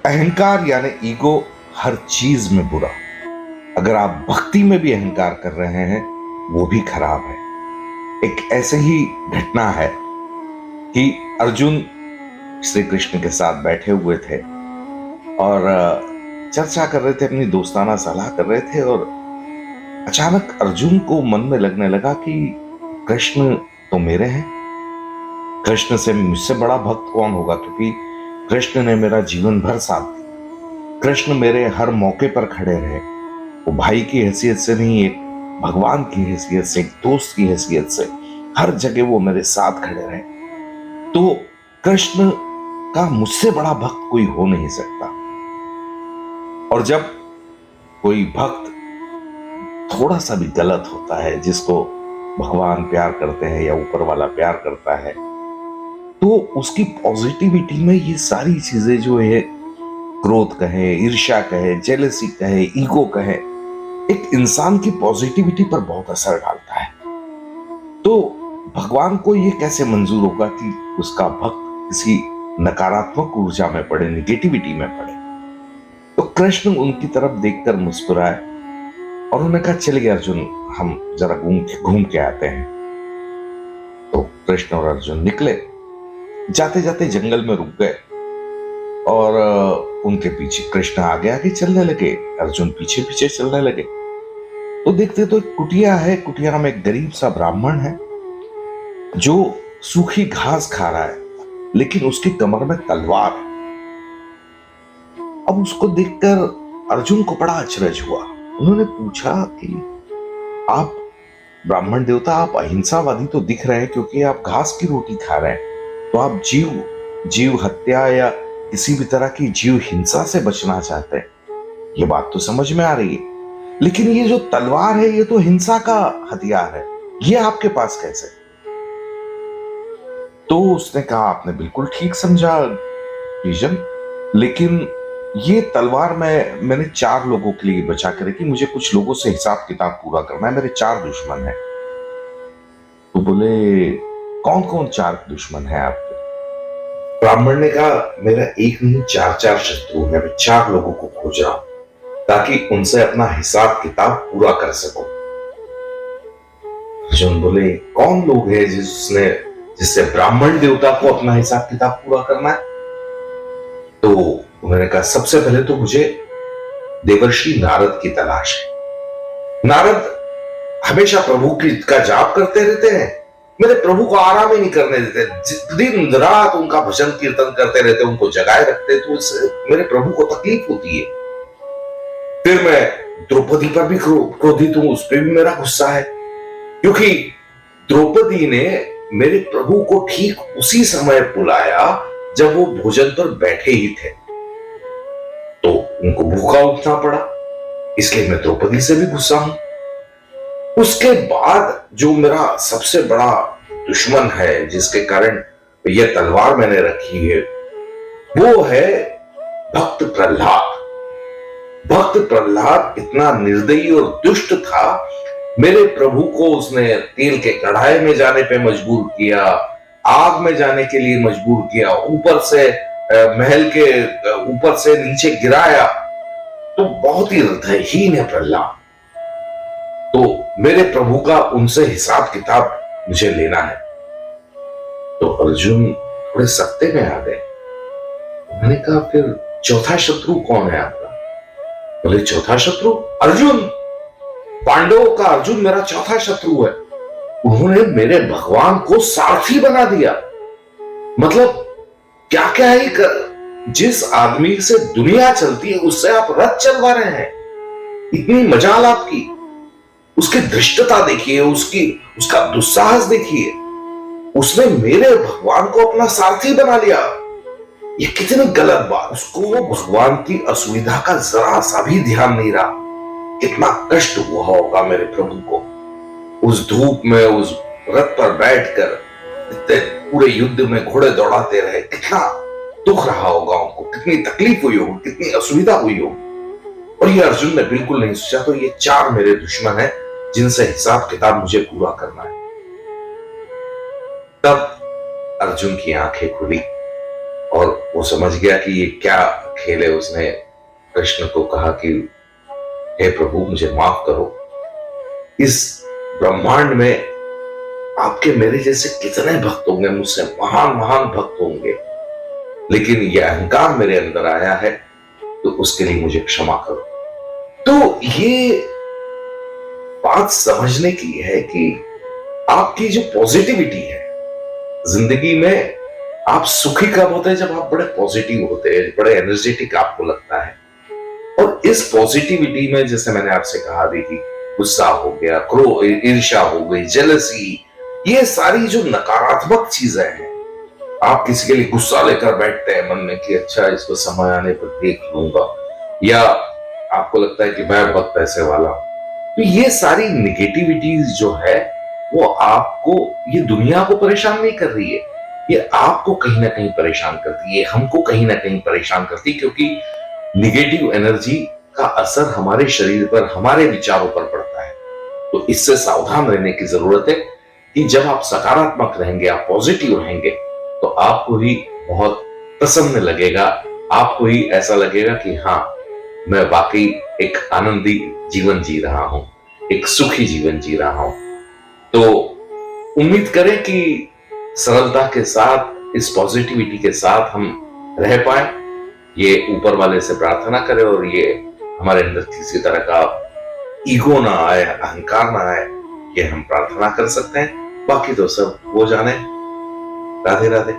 अहंकार यानी ईगो हर चीज में बुरा। अगर आप भक्ति में भी अहंकार कर रहे हैं वो भी खराब है। एक ऐसे ही घटना है कि अर्जुन श्री कृष्ण के साथ बैठे हुए थे और चर्चा कर रहे थे, अपनी दोस्ताना सलाह कर रहे थे और अचानक अर्जुन को मन में लगने लगा कि कृष्ण तो मेरे हैं, कृष्ण से मुझसे बड़ा भक्त कौन होगा, क्योंकि कृष्ण ने मेरा जीवन भर साथ दिया। कृष्ण मेरे हर मौके पर खड़े रहे, वो भाई की हैसियत से नहीं, एक भगवान की हैसियत से, एक दोस्त की हैसियत से हर जगह वो मेरे साथ खड़े रहे। तो कृष्ण का मुझसे बड़ा भक्त कोई हो नहीं सकता। और जब कोई भक्त थोड़ा सा भी गलत होता है, जिसको भगवान प्यार करते हैं या ऊपर वाला प्यार करता है, तो उसकी पॉजिटिविटी में ये सारी चीजें जो है, क्रोध कहे, ईर्ष्या कहे, जेलसी कहे, ईगो कहे, एक इंसान की पॉजिटिविटी पर बहुत असर डालता है। तो भगवान को ये कैसे मंजूर होगा कि उसका भक्त किसी नकारात्मक ऊर्जा में पड़े, निगेटिविटी में पड़े। तो कृष्ण उनकी तरफ देखकर मुस्कुराए और उन्होंने कहा, चलिए अर्जुन, हम जरा घूम के आते हैं। तो कृष्ण और अर्जुन निकले, जाते जाते जंगल में रुक गए और उनके पीछे कृष्ण आगे आगे चलने लगे, अर्जुन पीछे पीछे चलने लगे। तो देखते तो एक कुटिया है, कुटिया में एक गरीब सा ब्राह्मण है जो सूखी घास खा रहा है, लेकिन उसकी कमर में तलवार है। अब उसको देखकर अर्जुन को बड़ा अचरज हुआ। उन्होंने पूछा कि आप ब्राह्मण देवता, आप अहिंसावादी तो दिख रहे हैं, क्योंकि आप घास की रोटी खा रहे हैं, तो आप जीव हत्या या किसी भी तरह की जीव हिंसा से बचना चाहते हैं, ये बात तो समझ में आ रही है, लेकिन ये जो तलवार है ये तो हिंसा का हथियार है, ये आपके पास कैसे? तो उसने कहा, आपने बिल्कुल ठीक समझा विजन, लेकिन ये तलवार मैंने 4 लोगों के लिए बचा कर रखी, मुझे कुछ लोगों से हिसाब किताब पूरा करना है, मेरे 4 दुश्मन हैं। तो बोले, कौन कौन 4 दुश्मन है आपके? ब्राह्मण ने कहा, मेरा एक नहीं 4 शत्रु है, मैं 4 लोगों को खोज रहा हूं ताकि उनसे अपना हिसाब किताब पूरा कर सकूं। अर्जुन बोले, कौन लोग हैं जिससे ब्राह्मण देवता को अपना हिसाब किताब पूरा करना है? तो उन्होंने कहा, सबसे पहले तो मुझे देवर्षि नारद की तलाश है। नारद हमेशा प्रभु का जाप करते रहते हैं, मेरे प्रभु को आराम ही नहीं करने देते, दिन रात उनका भजन कीर्तन करते रहते, उनको जगाए रखते, तो मेरे प्रभु को तकलीफ होती है। फिर मैं द्रौपदी पर भी क्रोधित हूं, उस पर भी मेरा गुस्सा है, क्योंकि द्रौपदी ने मेरे प्रभु को ठीक उसी समय बुलाया जब वो भोजन पर बैठे ही थे, तो उनको भूखा उठना पड़ा, इसलिए मैं द्रौपदी से भी गुस्सा हूं। उसके बाद जो मेरा सबसे बड़ा दुश्मन है, जिसके कारण यह तलवार मैंने रखी है, वो है भक्त प्रहलाद। भक्त प्रहलाद इतना निर्दयी और दुष्ट था, मेरे प्रभु को उसने तेल के कढ़ाई में जाने पे मजबूर किया, आग में जाने के लिए मजबूर किया, ऊपर से महल के ऊपर से नीचे गिराया। तो बहुत ही हृदयहीन है प्रहलाद। तो मेरे प्रभु का उनसे हिसाब किताब मुझे लेना है। तो अर्जुन थोड़े सख्ते में आ गए। मैंने कहा, फिर चौथा शत्रु कौन है आपका? बोले, चौथा शत्रु अर्जुन, पांडवों का अर्जुन मेरा चौथा शत्रु है। उन्होंने मेरे भगवान को सारथी बना दिया। मतलब क्या क्या है, जिस आदमी से दुनिया चलती है उससे आप रथ चलवा रहे हैं। इतनी मजाल आपकी, उसकी धृष्टता देखिए, उसका दुस्साहस देखिए, उसने मेरे भगवान को अपना सारथी बना लिया। ये कितनी गलत बात। उसको भगवान की असुविधा का जरा सा भी ध्यान नहीं रहा। कितना कष्ट हुआ होगा मेरे प्रभु को, उस धूप में उस रथ पर बैठकर इतने पूरे युद्ध में घोड़े दौड़ाते रहे, कितना दुख रहा होगा उनको, कितनी तकलीफ हुई होगी, कितनी असुविधा हुई होगी। और ये अर्जुन ने बिल्कुल नहीं सोचा। तो ये 4 मेरे दुश्मन हैं जिनसे हिसाब किताब मुझे पूरा करना है। तब अर्जुन की आंखें खुली और वो समझ गया कि ये क्या खेल है उसने कृष्ण को कहा कि हे प्रभु मुझे माफ करो, इस ब्रह्मांड में आपके मेरे जैसे कितने भक्त होंगे, मुझसे महान महान भक्त होंगे, लेकिन यह अहंकार मेरे अंदर आया है, तो उसके लिए मुझे क्षमा करो। तो ये बात समझने की है कि आपकी जो पॉजिटिविटी है जिंदगी में, आप सुखी कब होते हैं? जब आप बड़े पॉजिटिव होते हैं, बड़े एनर्जेटिक आपको लगता है। और इस पॉजिटिविटी में जैसे मैंने आपसे कहा भी कि गुस्सा हो गया, क्रोध, ईर्ष्या हो गई, जेलसी, ये सारी जो नकारात्मक चीजें हैं, आप किसी के लिए गुस्सा लेकर बैठते हैं मन में कि अच्छा इसको समय आने पर देख लूंगा, या आपको लगता है कि मैं बहुत पैसे वाला हूं, तो ये सारी निगेटिविटीज जो है वो आपको, ये दुनिया को परेशान नहीं कर रही है, ये आपको कहीं ना कहीं परेशान करती है, हमको कहीं ना कहीं परेशान करती है, क्योंकि निगेटिव एनर्जी का असर हमारे शरीर पर, हमारे विचारों पर पड़ता है। तो इससे सावधान रहने की जरूरत है कि जब आप सकारात्मक रहेंगे, आप पॉजिटिव रहेंगे, तो आपको ही बहुत प्रसन्न लगेगा, आपको ही ऐसा लगेगा कि हाँ मैं वाकई एक आनंदी जीवन जी रहा हूं, एक सुखी जीवन जी रहा हूं। तो उम्मीद करें कि सरलता के साथ, इस पॉजिटिविटी के साथ हम रह पाए, ये ऊपर वाले से प्रार्थना करें, और ये हमारे अंदर किसी तरह का ईगो ना आए, अहंकार ना आए, ये हम प्रार्थना कर सकते हैं। बाकी तो सब वो जाने। राधे राधे।